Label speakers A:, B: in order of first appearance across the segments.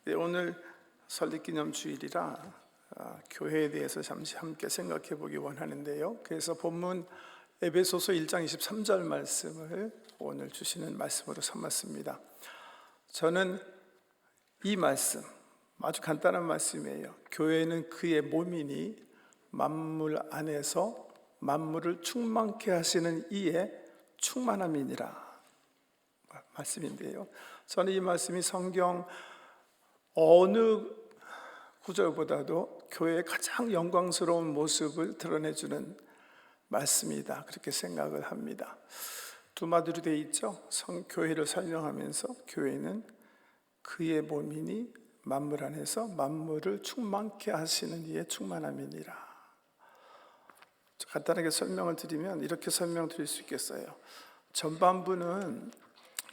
A: 네, 오늘 설립기념 주일이라 교회에 대해서 잠시 함께 생각해 보기 원하는데요. 그래서 본문 에베소서 1장 23절 말씀을 오늘 주시는 말씀으로 삼았습니다. 저는 이 말씀, 아주 간단한 말씀이에요. 교회는 그의 몸이니 만물 안에서 만물을 충만케 하시는 이의 충만함이니라 말씀인데요. 저는 이 말씀이 성경 어느 구절보다도 교회의 가장 영광스러운 모습을 드러내주는 말씀이다, 그렇게 생각을 합니다. 두마디로 되어 있죠. 교회를 설명하면서 교회는 그의 몸이니 만물 안에서 만물을 충만케 하시는 이의 충만함이니라. 간단하게 설명을 드리면 이렇게 설명드릴 수 있겠어요. 전반부는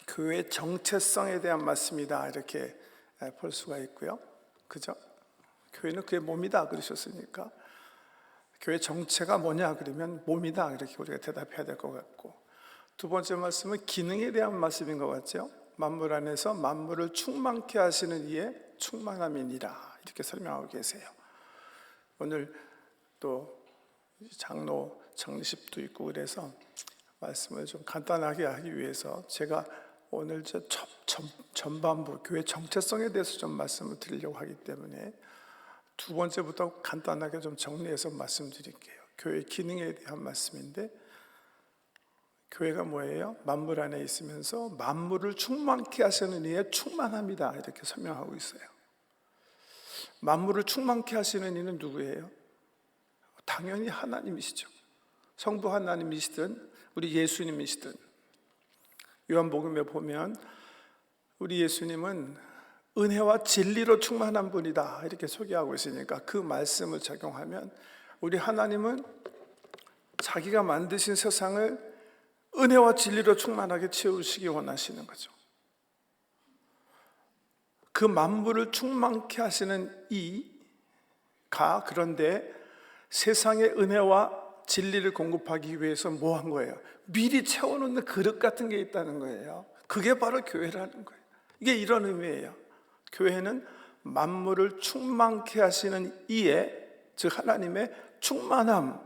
A: 교회의 정체성에 대한 말씀이다, 이렇게 볼 수가 있고요. 그죠? 교회는 그의 몸이다 그러셨으니까 교회 정체가 뭐냐 그러면 몸이다, 이렇게 우리가 대답해야 될 것 같고, 두 번째 말씀은 기능에 대한 말씀인 것 같죠. 만물 안에서 만물을 충만케 하시는 이의 충만함이니라, 이렇게 설명하고 계세요. 오늘 또 장로 장례식도 있고 그래서 말씀을 좀 간단하게 하기 위해서 제가 오늘 전반부 교회 정체성에 대해서 좀 말씀을 드리려고 하기 때문에 두 번째부터 간단하게 좀 정리해서 말씀드릴게요. 교회 기능에 대한 말씀인데, 교회가 뭐예요? 만물 안에 있으면서 만물을 충만케 하시는 이의 충만함이다, 이렇게 설명하고 있어요. 만물을 충만케 하시는 이는 누구예요? 당연히 하나님이시죠. 성부 하나님이시든 우리 예수님이시든. 요한복음에 보면 우리 예수님은 은혜와 진리로 충만한 분이다, 이렇게 소개하고 있으니까 그 말씀을 적용하면 우리 하나님은 자기가 만드신 세상을 은혜와 진리로 충만하게 채우시기 원하시는 거죠. 그 만물을 충만케 하시는 이가 그런데 세상의 은혜와 진리를 공급하기 위해서 뭐 한 거예요? 미리 채워놓는 그릇 같은 게 있다는 거예요. 그게 바로 교회라는 거예요. 이게 이런 의미예요. 교회는 만물을 충만케 하시는 이의, 즉 하나님의 충만함,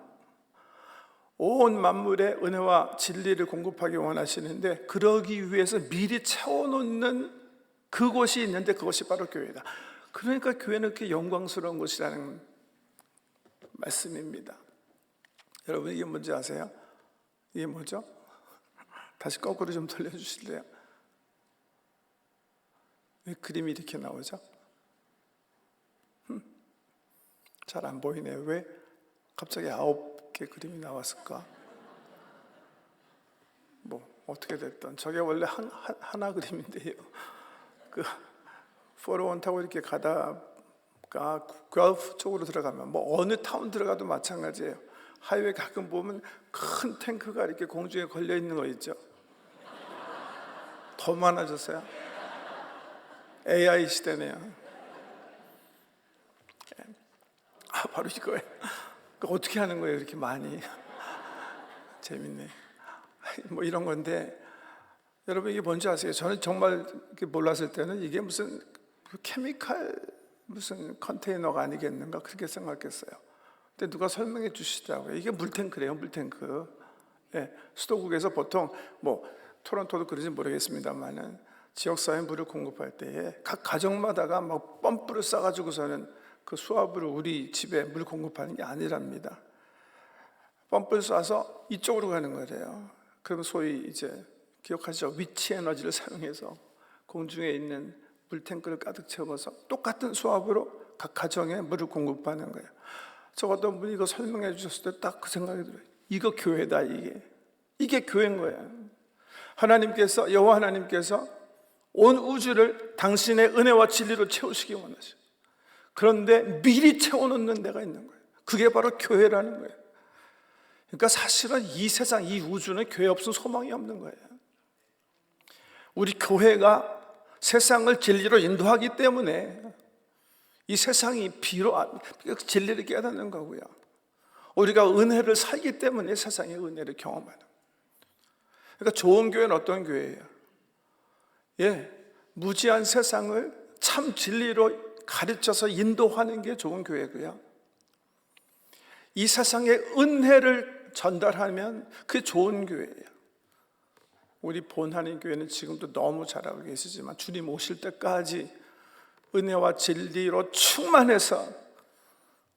A: 온 만물의 은혜와 진리를 공급하기 원하시는데, 그러기 위해서 미리 채워놓는 그곳이 있는데 그것이 바로 교회다. 그러니까 교회는 그렇게 영광스러운 곳이라는 말씀입니다. 여러분, 이게 뭔지 아세요? 이게 뭐죠? 다시 거꾸로 좀 돌려주실래요? 왜 그림이 이렇게 나오죠? 잘 안 보이네요. 왜 갑자기 9개 그림이 나왔을까? 뭐 어떻게 됐든 저게 원래 하나 그림인데요. 그 401 타고 이렇게 가다가 걸프 쪽으로 들어가면 뭐 어느 타운 들어가도 마찬가지예요. 하이웨이 가끔 보면 큰 탱크가 이렇게 공중에 걸려 있는 거 있죠. 더 많아졌어요. AI 시대네요. 바로 이거예요. 어떻게 하는 거예요, 이렇게 많이? 재밌네. 뭐 이런 건데, 여러분 이게 뭔지 아세요? 저는 정말 몰랐을 때는 이게 무슨 케미칼 무슨 컨테이너가 아니겠는가, 그렇게 생각했어요. 근데 누가 설명해 주시더라고요. 이게 물탱크래요, 물탱크. 예, 수도국에서 보통 뭐 토론토도 그런지 모르겠습니다만은 지역사회 물을 공급할 때에 각 가정마다가 막 펌프를 싸가지고서는 그 수압으로 우리 집에 물 공급하는 게 아니랍니다. 펌프를 쏴서 이쪽으로 가는 거래요. 그러면 소위 이제 기억하시죠? 위치 에너지를 사용해서 공중에 있는 물탱크를 가득 채워서 똑같은 수압으로 각 가정에 물을 공급하는 거예요. 저 어떤 분이 이거 설명해 주셨을 때 딱 그 생각이 들어요. 이거 교회다, 이게 교회인 거예요. 하나님께서, 여호와 하나님께서 온 우주를 당신의 은혜와 진리로 채우시기 원하셔요. 그런데 미리 채워놓는 데가 있는 거예요. 그게 바로 교회라는 거예요. 그러니까 사실은 이 세상, 이 우주는 교회 없으면 소망이 없는 거예요. 우리 교회가 세상을 진리로 인도하기 때문에 이 세상이 진리를 깨닫는 거고요. 우리가 은혜를 살기 때문에 세상의 은혜를 경험하는 거예요. 그러니까 좋은 교회는 어떤 교회예요? 무지한 세상을 참 진리로 가르쳐서 인도하는 게 좋은 교회고요. 이 세상에 은혜를 전달하면 그게 좋은 교회예요. 우리 본하는 교회는 지금도 너무 잘하고 계시지만 주님 오실 때까지 은혜와 진리로 충만해서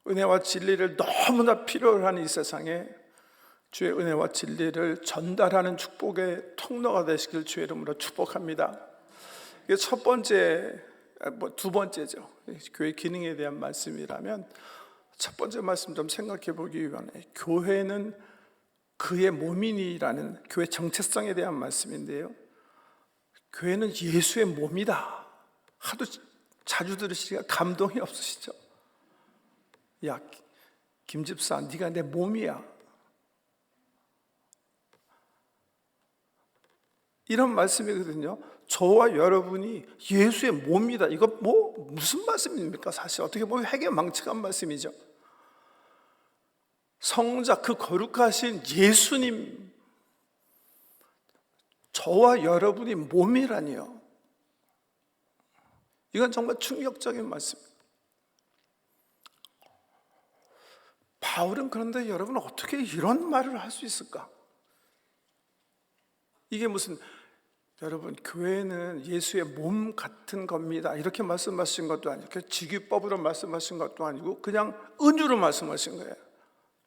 A: 은혜와 진리를 너무나 필요로 하는 이 세상에 주의 은혜와 진리를 전달하는 축복의 통로가 되시길 주의 이름으로 축복합니다. 이게 첫 번째, 두 번째죠. 교회 기능에 대한 말씀이라면 첫 번째 말씀 좀 생각해 보기 위한 교회는 그의 몸이니라는 교회 정체성에 대한 말씀인데요. 교회는 예수의 몸이다. 하도 자주 들으시니까 감동이 없으시죠? 야, 김 집사, 네가 내 몸이야. 이런 말씀이거든요. 저와 여러분이 예수의 몸이다. 이거 무슨 말씀입니까? 사실 어떻게 보면 회개망측한 말씀이죠. 성자, 그 거룩하신 예수님, 저와 여러분이 몸이라니요. 이건 정말 충격적인 말씀입니다. 바울은 그런데 여러분 어떻게 이런 말을 할 수 있을까? 이게 무슨, 여러분 교회는 예수의 몸 같은 겁니다 이렇게 말씀하신 것도 아니고 직위법으로 말씀하신 것도 아니고 그냥 은유로 말씀하신 거예요.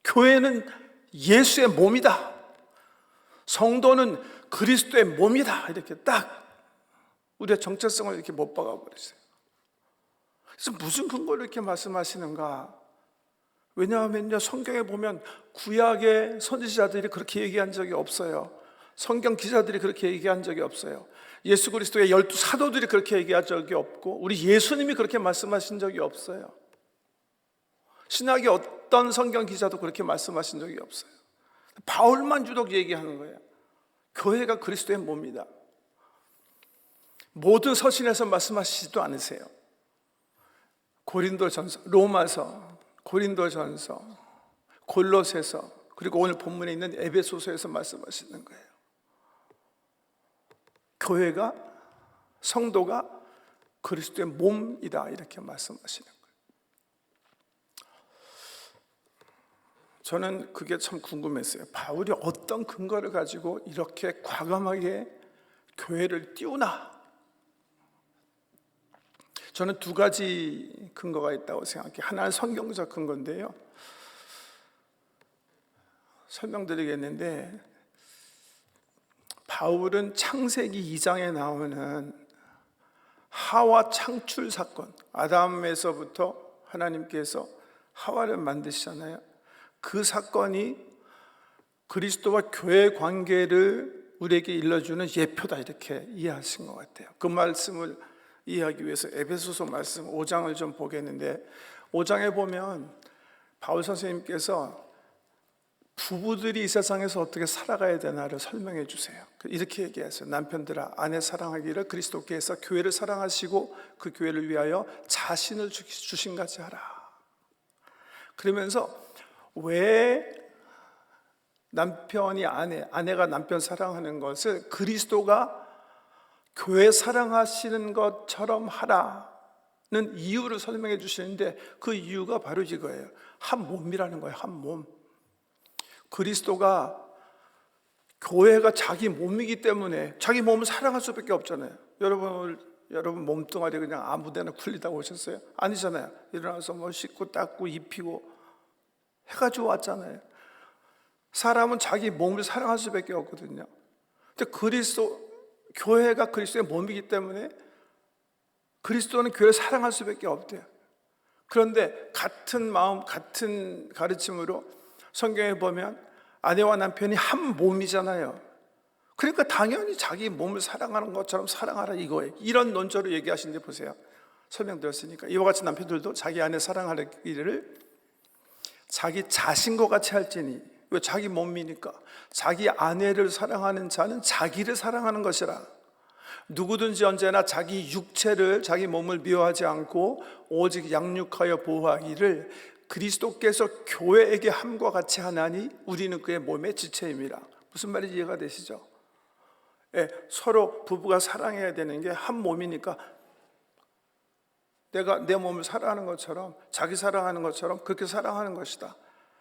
A: 교회는 예수의 몸이다. 성도는 그리스도의 몸이다. 이렇게 딱 우리의 정체성을 이렇게 못 박아버렸어요. 그래서 무슨 근거로 이렇게 말씀하시는가? 왜냐하면요, 성경에 보면 구약의 선지자들이 그렇게 얘기한 적이 없어요. 성경 기자들이 그렇게 얘기한 적이 없어요. 예수 그리스도의 12 사도들이 그렇게 얘기한 적이 없고 우리 예수님이 그렇게 말씀하신 적이 없어요. 신학의 어떤 성경 기자도 그렇게 말씀하신 적이 없어요. 바울만 유독 얘기하는 거예요. 교회가 그리스도의 몸이다. 모든 서신에서 말씀하시지도 않으세요. 고린도전서, 로마서, 고린도전서, 골로새서, 그리고 오늘 본문에 있는 에베소서에서 말씀하시는 거예요. 교회가, 성도가 그리스도의 몸이다 이렇게 말씀하시는 거예요. 저는 그게 참 궁금했어요. 바울이 어떤 근거를 가지고 이렇게 과감하게 교회를 띄우나? 저는 두 가지 근거가 있다고 생각해요. 하나는 성경적 근거인데요, 설명드리겠는데, 바울은 창세기 2장에 나오는 하와 창출 사건, 아담에서부터 하나님께서 하와를 만드시잖아요. 그 사건이 그리스도와 교회 관계를 우리에게 일러주는 예표다 이렇게 이해하신 것 같아요. 그 말씀을 이해하기 위해서 에베소서 말씀 5장을 좀 보겠는데, 5장에 보면 바울 선생님께서 부부들이 이 세상에서 어떻게 살아가야 되나를 설명해 주세요. 이렇게 얘기했어요. 남편들아, 아내 사랑하기를 그리스도께서 교회를 사랑하시고 그 교회를 위하여 자신을 주신 같이 하라. 그러면서 왜 남편이 아내가 남편 사랑하는 것을 그리스도가 교회 사랑하시는 것처럼 하라는 이유를 설명해 주시는데, 그 이유가 바로 이거예요. 한 몸이라는 거예요. 한 몸. 그리스도가, 교회가 자기 몸이기 때문에 자기 몸을 사랑할 수밖에 없잖아요. 여러분 몸뚱아리 그냥 아무 데나 굴리다가 오셨어요? 아니잖아요. 일어나서 뭐 씻고 닦고 입히고 해가지고 왔잖아요. 사람은 자기 몸을 사랑할 수밖에 없거든요. 근데 교회가 그리스도의 몸이기 때문에 그리스도는 교회를 사랑할 수밖에 없대요. 그런데 같은 마음, 같은 가르침으로 성경에 보면 아내와 남편이 한 몸이잖아요. 그러니까 당연히 자기 몸을 사랑하는 것처럼 사랑하라 이거예요. 이런 논조로 얘기하시는데 보세요. 설명드렸으니까 이와 같이 남편들도 자기 아내 사랑하기를 자기 자신과 같이 할지니, 왜? 자기 몸이니까. 자기 아내를 사랑하는 자는 자기를 사랑하는 것이라. 누구든지 언제나 자기 육체를, 자기 몸을 미워하지 않고 오직 양육하여 보호하기를 그리스도께서 교회에게 함과 같이 하나니 우리는 그의 몸의 지체임이라. 무슨 말인지 이해가 되시죠? 서로 부부가 사랑해야 되는 게 한 몸이니까 내가 내 몸을 사랑하는 것처럼, 자기 사랑하는 것처럼 그렇게 사랑하는 것이다.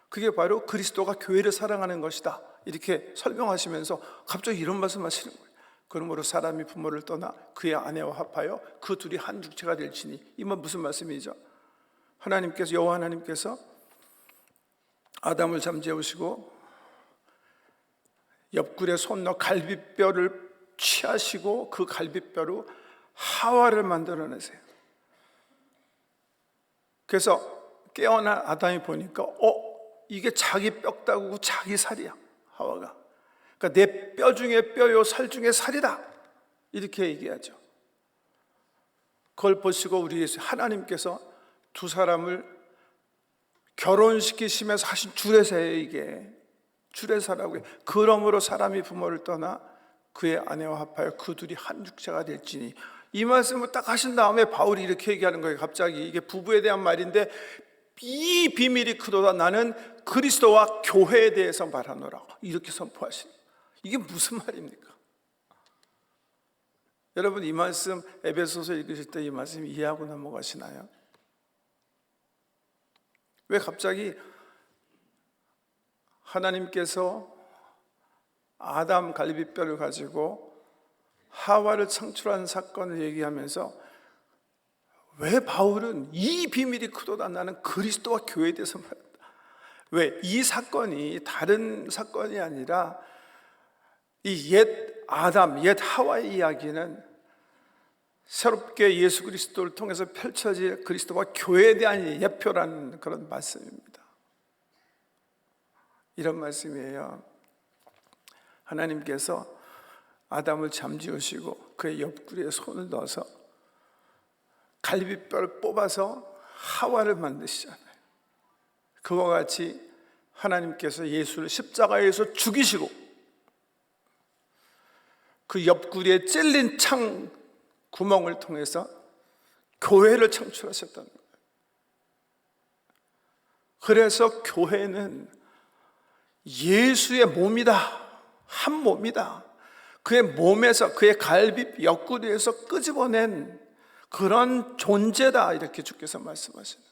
A: 그게 바로 그리스도가 교회를 사랑하는 것이다. 이렇게 설명하시면서 갑자기 이런 말씀하시는 거예요. 그러므로 사람이 부모를 떠나 그의 아내와 합하여 그 둘이 한 육체가 될지니. 이 말 무슨 말씀이죠? 하나님께서, 여호와 하나님께서 아담을 잠재우시고 옆구리에 손 넣어 갈비뼈를 취하시고 그 갈비뼈로 하와를 만들어내세요. 그래서 깨어난 아담이 보니까 이게 자기 뼈다구고 자기 살이야, 하와가. 그러니까 내 뼈 중에 뼈요 살 중에 살이다, 이렇게 얘기하죠. 그걸 보시고 우리 하나님께서 두 사람을 결혼시키시면서 하신 주례사예요. 이게 주례사라고 해요. 그러므로 사람이 부모를 떠나 그의 아내와 합하여 그 둘이 한 육체가 될지니. 이 말씀을 딱 하신 다음에 바울이 이렇게 얘기하는 거예요. 갑자기 이게 부부에 대한 말인데, 이 비밀이 크도다. 나는 그리스도와 교회에 대해서 말하노라. 이렇게 선포하시는 거예요. 이게 무슨 말입니까? 여러분, 이 말씀 에베소서 읽으실 때 이 말씀 이해하고 넘어가시나요? 왜 갑자기 하나님께서 아담 갈비뼈를 가지고 하와를 창출한 사건을 얘기하면서 왜 바울은 이 비밀이 크도다. 나는 그리스도와 교회에 대해서 말한다. 왜? 이 사건이 다른 사건이 아니라 이 옛 아담, 옛 하와의 이야기는 새롭게 예수 그리스도를 통해서 펼쳐질 그리스도와 교회에 대한 예표라는 그런 말씀입니다. 이런 말씀이에요. 하나님께서 아담을 잠지우시고 그의 옆구리에 손을 넣어서 갈비뼈를 뽑아서 하와를 만드시잖아요. 그와 같이 하나님께서 예수를 십자가에서 죽이시고 그 옆구리에 찔린 창 구멍을 통해서 교회를 창출하셨다는 거예요. 그래서 교회는 예수의 몸이다. 한 몸이다. 그의 몸에서, 그의 갈비 옆구리에서 끄집어낸 그런 존재다. 이렇게 주께서 말씀하시는.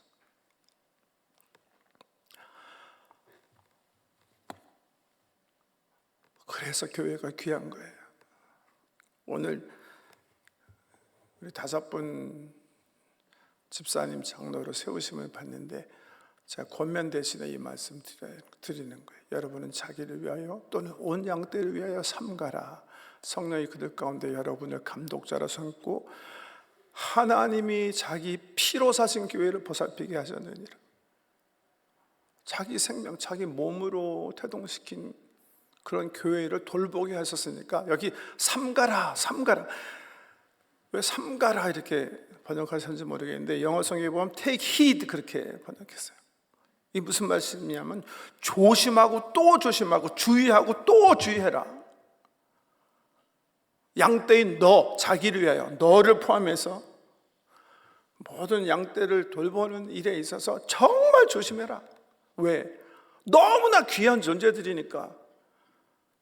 A: 그래서 교회가 귀한 거예요. 오늘 우리 5분 집사님 장로로 세우심을 받는데 제가 권면 대신에 이 말씀 드리는 거예요. 여러분은 자기를 위하여 또는 온 양떼를 위하여 삼가라. 성령이 그들 가운데 여러분을 감독자로 삼고 하나님이 자기 피로 사신 교회를 보살피게 하셨느니라. 자기 생명, 자기 몸으로 태동시킨 그런 교회를 돌보게 하셨으니까 여기 삼가라, 삼가라. 왜 삼가라 이렇게 번역하셨는지 모르겠는데 영어 성경에 보면 take heed 그렇게 번역했어요. 이게 무슨 말씀이냐면 조심하고 또 조심하고 주의하고 또 주의해라. 양떼인 너, 자기를 위하여 너를 포함해서 모든 양떼를 돌보는 일에 있어서 정말 조심해라. 왜? 너무나 귀한 존재들이니까.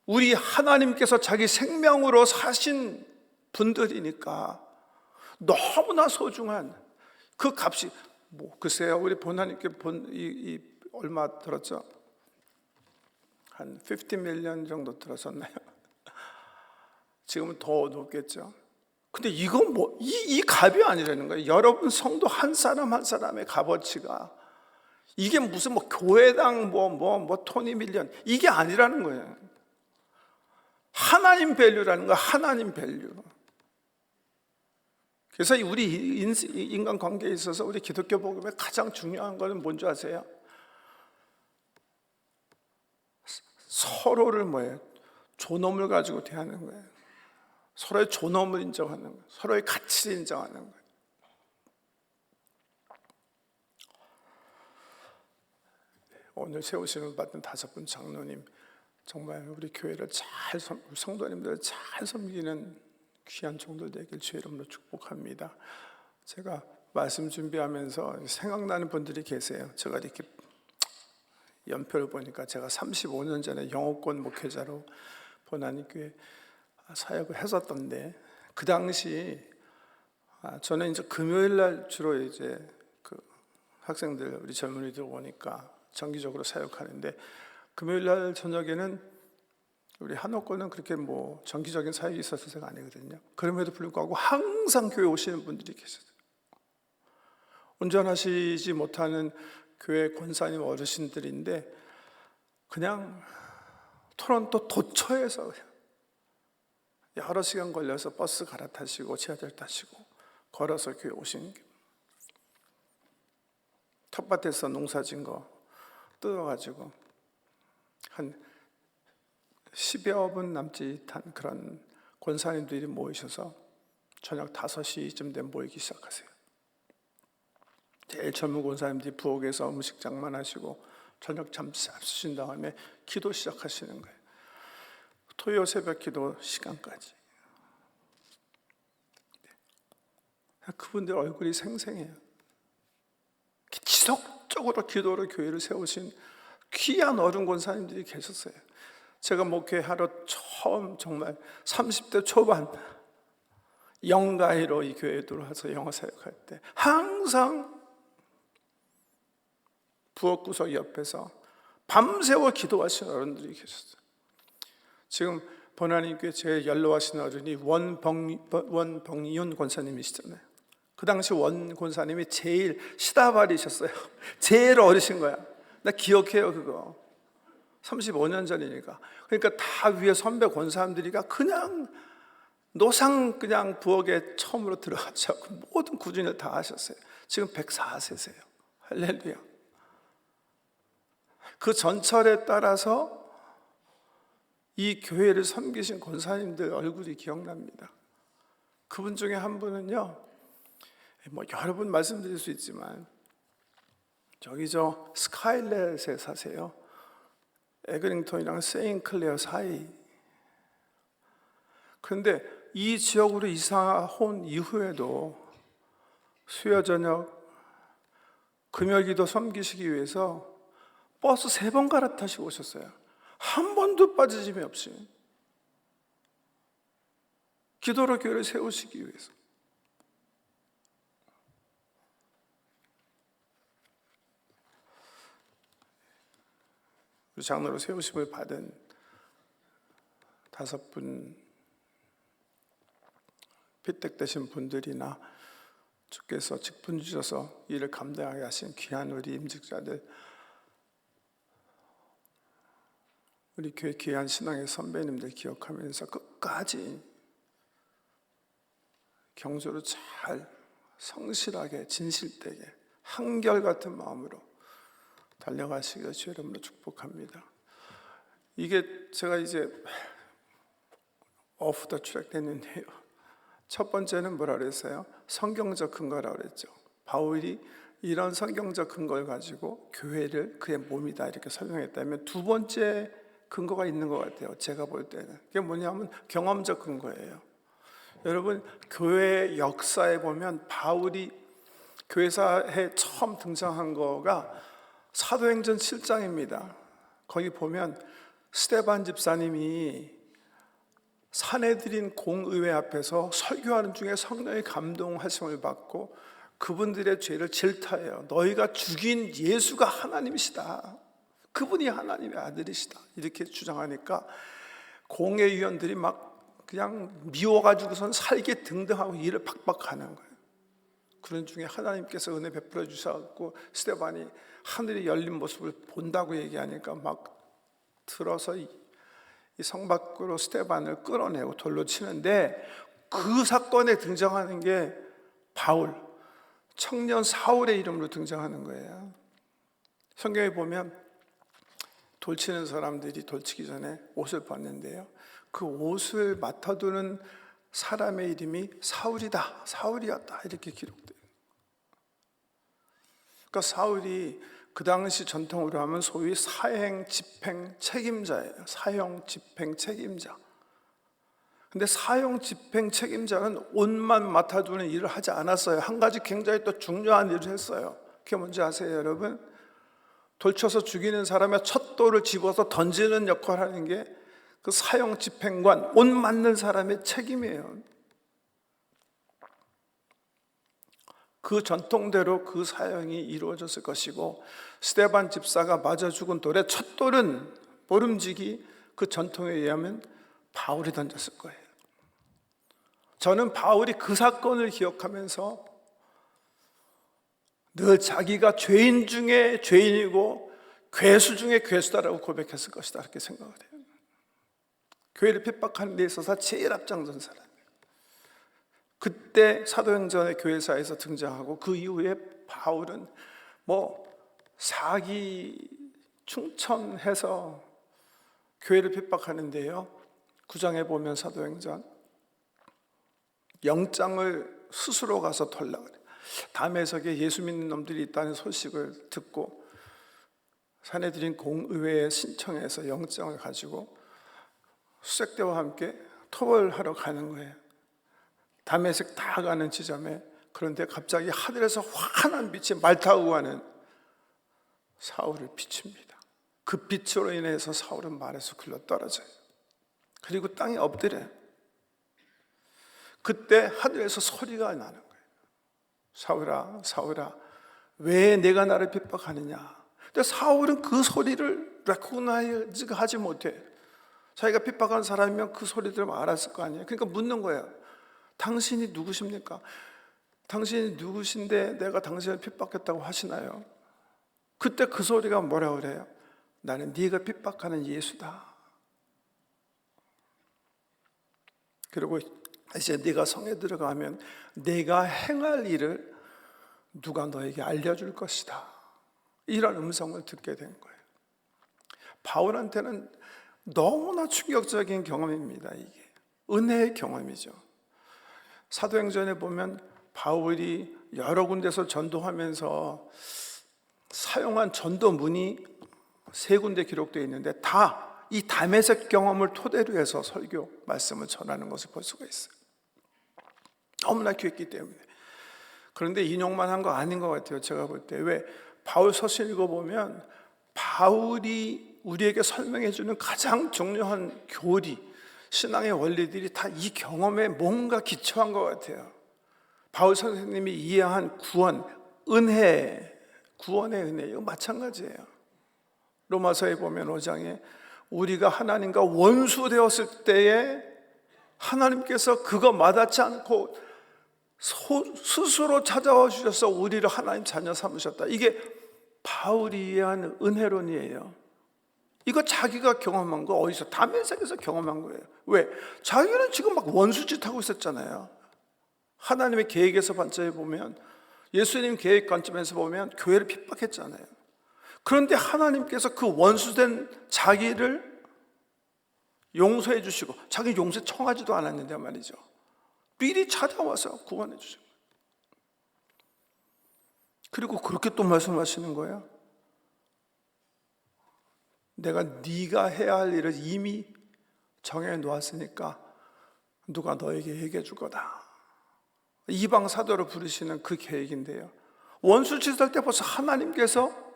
A: 우리 하나님께서 자기 생명으로 사신 분들이니까 너무나 소중한 그 값이 글쎄요, 우리 본하님께 얼마 들었죠? 한 50 밀리언 정도 들었었나요? 지금은 더 높겠죠. 근데 이건 이 값이 아니라는 거예요. 여러분 성도 한 사람 한 사람의 값어치가 이게 무슨 교회당 토니 밀리언 이게 아니라는 거예요. 하나님 밸류라는 거야. 하나님 밸류. 그래서 우리 인간 관계에 있어서 우리 기독교 복음의 가장 중요한 것은 뭔지 아세요? 서로를 존엄을 가지고 대하는 거예요. 서로의 존엄을 인정하는 거예요. 서로의 가치를 인정하는 거예요. 오늘 세우심을 받은 5분 장로님, 정말 우리 교회를 성도님들을 잘 섬기는 귀한 종들 되길 주의 이름으로 축복합니다. 제가 말씀 준비하면서 생각나는 분들이 계세요. 제가 이렇게 연표를 보니까 제가 35년 전에 영어권 목회자로 본하님교회 사역을 했었던데 그 당시 저는 이제 금요일 날 주로 이제 그 학생들, 우리 젊은이들 오니까 정기적으로 사역하는데, 금요일 날 저녁에는 우리 한옥교는 그렇게 뭐 정기적인 사역이 있었을 때가 아니거든요. 그럼에도 불구하고 항상 교회 오시는 분들이 계셨어요. 운전하시지 못하는 교회 권사님 어르신들인데 그냥 토론토 도처에서 여러 시간 걸려서 버스 갈아타시고 지하철 타시고 걸어서 교회 오신 게, 텃밭에서 농사진 거 뜯어가지고 한 10여 분 남짓한 그런 권사님들이 모이셔서 저녁 5시쯤 되면 모이기 시작하세요. 제일 젊은 권사님들이 부엌에서 음식 장만하시고 저녁 잠시 잡수신 다음에 기도 시작하시는 거예요. 토요 새벽 기도 시간까지. 그분들 얼굴이 생생해요. 지속적으로 기도로 교회를 세우신 귀한 어른 권사님들이 계셨어요. 제가 목회하러 처음 정말 30대 초반 영가이로 이 교회에 들어와서 영어 사역할 때 항상 부엌 구석 옆에서 밤새워 기도하시는 어른들이 계셨어요. 지금 번안인교회 제일 연로하신 어른이 원병이윤 권사님이시잖아요. 그 당시 원 권사님이 제일 시다발이셨어요. 제일 어리신 거야. 나 기억해요 그거. 35년 전이니까. 그러니까 다 위에 선배 권사님들이가 그냥 노상 그냥 부엌에 처음으로 들어가셔서 모든 구준을 다 하셨어요. 지금 104세세요. 할렐루야. 그 전철에 따라서 이 교회를 섬기신 권사님들 얼굴이 기억납니다. 그분 중에 한 분은요, 뭐 여러 분 말씀드릴 수 있지만 저기 저 스카일렛에 사세요. 에그링턴이랑 세인클레어 사이. 그런데 이 지역으로 이사 온 이후에도 수요 저녁 금요일기도 섬기시기 위해서 버스 3번 갈아타시고 오셨어요. 한 번도 빠지짐이 없이 기도로 교회를 세우시기 위해서. 장로로 세우심을 받은 5분 피택되신 분들이나 주께서 직분 주셔서 일을 감당하게 하신 귀한 우리 임직자들, 우리 교회 귀한 신앙의 선배님들 기억하면서 끝까지 경주로 잘 성실하게 진실되게 한결같은 마음으로 달려가시기를 주의 이름으로 축복합니다. 이게 제가 이제 오프 더 트랙 됐는데요. 첫 번째는 뭐라 그랬어요? 성경적 근거라고 그랬죠. 바울이 이런 성경적 근거를 가지고 교회를 그의 몸이다 이렇게 설명했다면, 두 번째 근거가 있는 것 같아요. 제가 볼 때는 그게 뭐냐면 경험적 근거예요. 여러분, 교회 역사에 보면 바울이 교회사에 처음 등장한 거가 사도행전 7장입니다. 거기 보면 스데반 집사님이 사내들인 공의회 앞에서 설교하는 중에 성령의 감동하심을 받고 그분들의 죄를 질타해요. 너희가 죽인 예수가 하나님이시다. 그분이 하나님의 아들이시다. 이렇게 주장하니까 공회위원들이 막 그냥 미워가지고선 살기 등등하고 일을 박박하는 거예요. 그런 중에 하나님께서 은혜 베풀어 주셔서 스데반이 하늘이 열린 모습을 본다고 얘기하니까 막 들어서 이 성 밖으로 스데반을 끌어내고 돌로 치는데, 그 사건에 등장하는 게 바울, 청년 사울의 이름으로 등장하는 거예요. 성경에 보면 돌치는 사람들이 돌치기 전에 옷을 벗는데요, 그 옷을 맡아두는 사람의 이름이 사울이다, 사울이었다 이렇게 기록돼요. 그러니까 사울이 그 당시 전통으로 하면 소위 사형 집행 책임자예요. 사형 집행 책임자. 근데 사형 집행 책임자는 옷만 맡아두는 일을 하지 않았어요. 한 가지 굉장히 또 중요한 일을 했어요. 그게 뭔지 아세요, 여러분? 돌쳐서 죽이는 사람의 첫 돌을 집어서 던지는 역할을 하는 게 그 사형 집행관, 옷 맞는 사람의 책임이에요. 그 전통대로 그 사형이 이루어졌을 것이고, 스데반 집사가 맞아 죽은 돌의 첫 돌은 모름지기 그 전통에 의하면 바울이 던졌을 거예요. 저는 바울이 그 사건을 기억하면서 늘 자기가 죄인 중에 죄인이고 괴수 중에 괴수다라고 고백했을 것이다, 이렇게 생각을 해요. 교회를 핍박하는 데 있어서 제일 앞장선 사람. 그때 사도행전의 교회사에서 등장하고, 그 이후에 바울은 사기 충천해서 교회를 핍박하는데요, 9장에 보면 사도행전 영장을 스스로 가서 털라 그래요. 다메섹에 예수 믿는 놈들이 있다는 소식을 듣고 사내들인 공의회에 신청해서 영장을 가지고 수색대와 함께 토벌하러 가는 거예요. 다메섹 다 가는 지점에. 그런데 갑자기 하늘에서 환한 빛이 말 타고 가는 사울을 비춥니다. 그 빛으로 인해서 사울은 말에서 굴러 떨어져요. 그리고 땅에 엎드려요. 그때 하늘에서 소리가 나는 거예요. 사울아, 사울아, 왜 내가 나를 핍박하느냐. 근데 사울은 그 소리를 레코나이즈 하지 못해. 자기가 핍박한 사람이면 그 소리 들으면 알았을 거 아니에요. 그러니까 묻는 거예요. 당신이 누구십니까? 당신이 누구신데 내가 당신을 핍박했다고 하시나요? 그때 그 소리가 뭐라 그래요? 나는 네가 핍박하는 예수다. 그리고 이제 네가 성에 들어가면 내가 행할 일을 누가 너에게 알려줄 것이다. 이런 음성을 듣게 된 거예요. 바울한테는 너무나 충격적인 경험입니다. 이게 은혜의 경험이죠. 사도행전에 보면 바울이 여러 군데서 전도하면서 사용한 전도문이 3군데 기록되어 있는데 다 이 다메섹 경험을 토대로 해서 설교 말씀을 전하는 것을 볼 수가 있어요. 너무나 귀했기 때문에. 그런데 인용만 한 거 아닌 것 같아요, 제가 볼 때. 왜? 바울 서신 읽어보면 바울이 우리에게 설명해 주는 가장 중요한 교리, 신앙의 원리들이 다 이 경험에 뭔가 기초한 것 같아요. 바울 선생님이 이해한 구원, 은혜, 구원의 은혜, 이거 마찬가지예요. 로마서에 보면 5장에 우리가 하나님과 원수 되었을 때에 하나님께서 그거 마다치 않고 스스로 찾아와 주셔서 우리를 하나님 자녀 삼으셨다. 이게 바울이 이해한 은혜론이에요. 이거 자기가 경험한 거, 어디서? 다메섹에서 경험한 거예요. 왜? 자기는 지금 막 원수짓 하고 있었잖아요. 하나님의 계획에서 관점에 보면, 예수님 계획 관점에서 보면 교회를 핍박했잖아요. 그런데 하나님께서 그 원수된 자기를 용서해 주시고, 자기 용서 청하지도 않았는데 말이죠, 미리 찾아와서 구원해 주신 거예요. 그리고 그렇게 또 말씀하시는 거예요. 내가 네가 해야 할 일을 이미 정해 놓았으니까 누가 너에게 얘기해 줄 거다. 이방 사도로 부르시는 그 계획인데요, 원수 짓을 때 벌써 하나님께서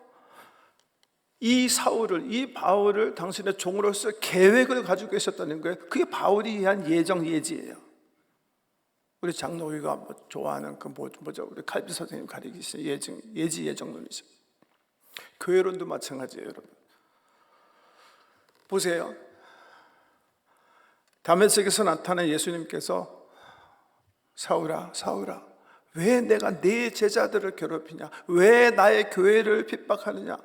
A: 이 사울을, 이 바울을 당신의 종으로서 계획을 가지고 계셨다는 거예요. 그게 바울이 이해한 예정, 예지예요. 우리 장로위가 좋아하는 그 뭐죠? 우리 칼비 선생님 가리키신 예지, 예정론이죠. 교회론도 마찬가지예요, 여러분. 보세요. 다메섹에서 나타난 예수님께서 사울아, 사울아, 왜 내가 네 제자들을 괴롭히냐? 왜 나의 교회를 핍박하느냐?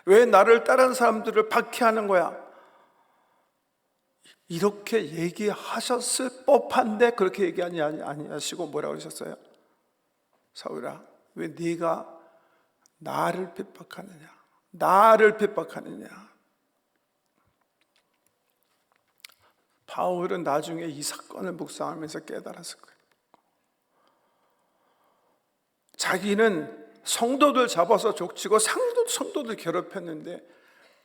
A: 왜 나를 따르는 사람들을 박해하는 거야? 이렇게 얘기하셨을 법한데 그렇게 얘기하지 아니하시고 뭐라고 하셨어요? 사울아, 왜 네가 나를 핍박하느냐? 나를 핍박하느냐? 바울은 나중에 이 사건을 묵상하면서 깨달았을 거예요. 자기는 성도들 잡아서 족치고 성도들 괴롭혔는데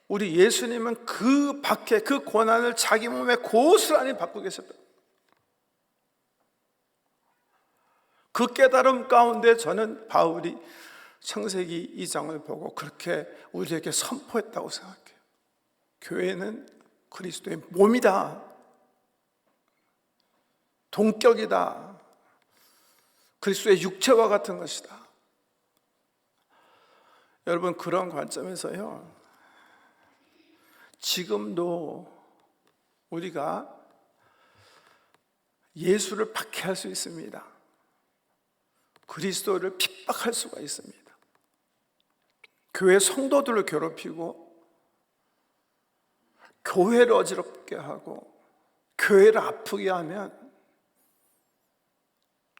A: 우리 예수님은 그 박해, 그 고난을 자기 몸에 고스란히 받고 계셨다. 그 깨달음 가운데 저는 바울이 창세기 2장을 보고 그렇게 우리에게 선포했다고 생각해요. 교회는 그리스도의 몸이다, 동격이다. 그리스도의 육체와 같은 것이다. 여러분, 그런 관점에서요, 지금도 우리가 예수를 박해할 수 있습니다. 그리스도를 핍박할 수가 있습니다. 교회 성도들을 괴롭히고 교회를 어지럽게 하고 교회를 아프게 하면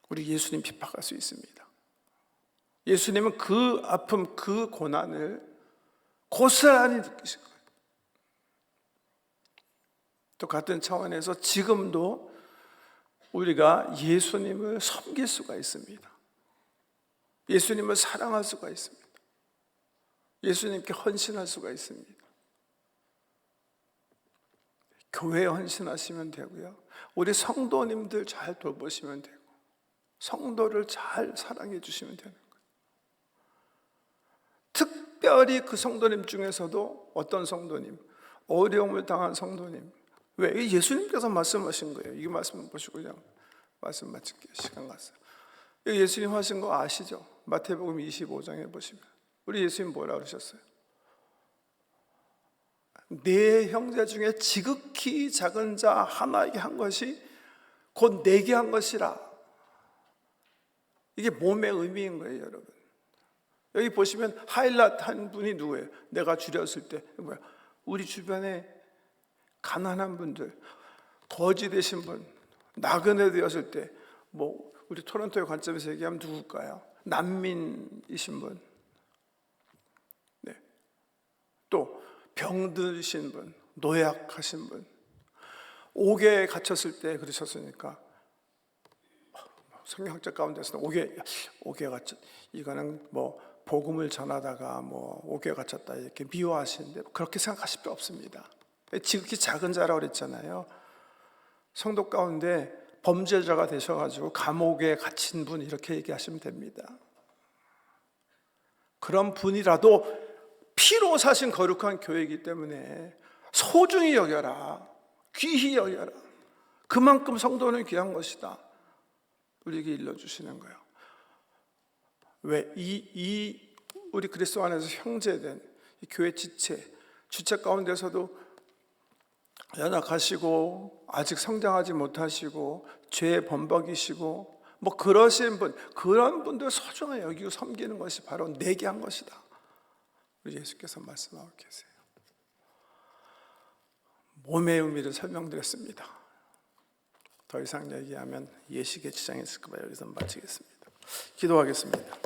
A: 우리 예수님 핍박할 수 있습니다. 예수님은 그 아픔, 그 고난을 고스란히 느끼신 거예요. 또 같은 차원에서 지금도 우리가 예수님을 섬길 수가 있습니다. 예수님을 사랑할 수가 있습니다. 예수님께 헌신할 수가 있습니다. 교회에 헌신하시면 되고요, 우리 성도님들 잘 돌보시면 되고, 성도를 잘 사랑해 주시면 되는 거예요. 특별히 그 성도님 중에서도 어떤 성도님, 어려움을 당한 성도님, 왜? 예수님께서 말씀하신 거예요. 이 말씀 보시고 그냥 말씀 마칠게요. 시간 갔어요. 예수님 하신 거 아시죠? 마태복음 25장에 보시면 우리 예수님 뭐라 그러셨어요? 네 형제 중에 지극히 작은 자 하나에게 한 것이 곧 내게 한 것이라. 이게 몸의 의미인 거예요, 여러분. 여기 보시면 하이라이트 한 분이 누구예요? 내가 줄였을 때 뭐야? 우리 주변에 가난한 분들, 거지 되신 분, 나그네 되었을 때, 뭐 우리 토론토의 관점에서 얘기하면 누굴까요? 난민이신 분, 네. 또 병드신 분, 노약하신 분, 옥에 갇혔을 때 그러셨으니까 성경학자 가운데서는 옥에 갇혔, 이거는 뭐 복음을 전하다가 뭐 옥에 갇혔다 이렇게 미워하시는데 그렇게 생각하실 필요 없습니다. 지극히 작은 자라고 그랬잖아요. 성도 가운데 범죄자가 되셔가지고 감옥에 갇힌 분 이렇게 얘기하시면 됩니다. 그런 분이라도 피로 사신 거룩한 교회이기 때문에 소중히 여겨라, 귀히 여겨라. 그만큼 성도는 귀한 것이다. 우리에게 일러주시는 거예요. 왜? 우리 그리스도 안에서 형제된 이 교회 주체 가운데서도 연약하시고 아직 성장하지 못하시고 죄의 범벅이시고 뭐 그러신 분, 그런 분들 소중히 여기고 섬기는 것이 바로 내게 한 것이다. 우리 예수께서 말씀하고 계세요. 몸의 의미를 설명드렸습니다. 더 이상 얘기하면 예식의 지장이 있을까 봐 여기서 마치겠습니다. 기도하겠습니다.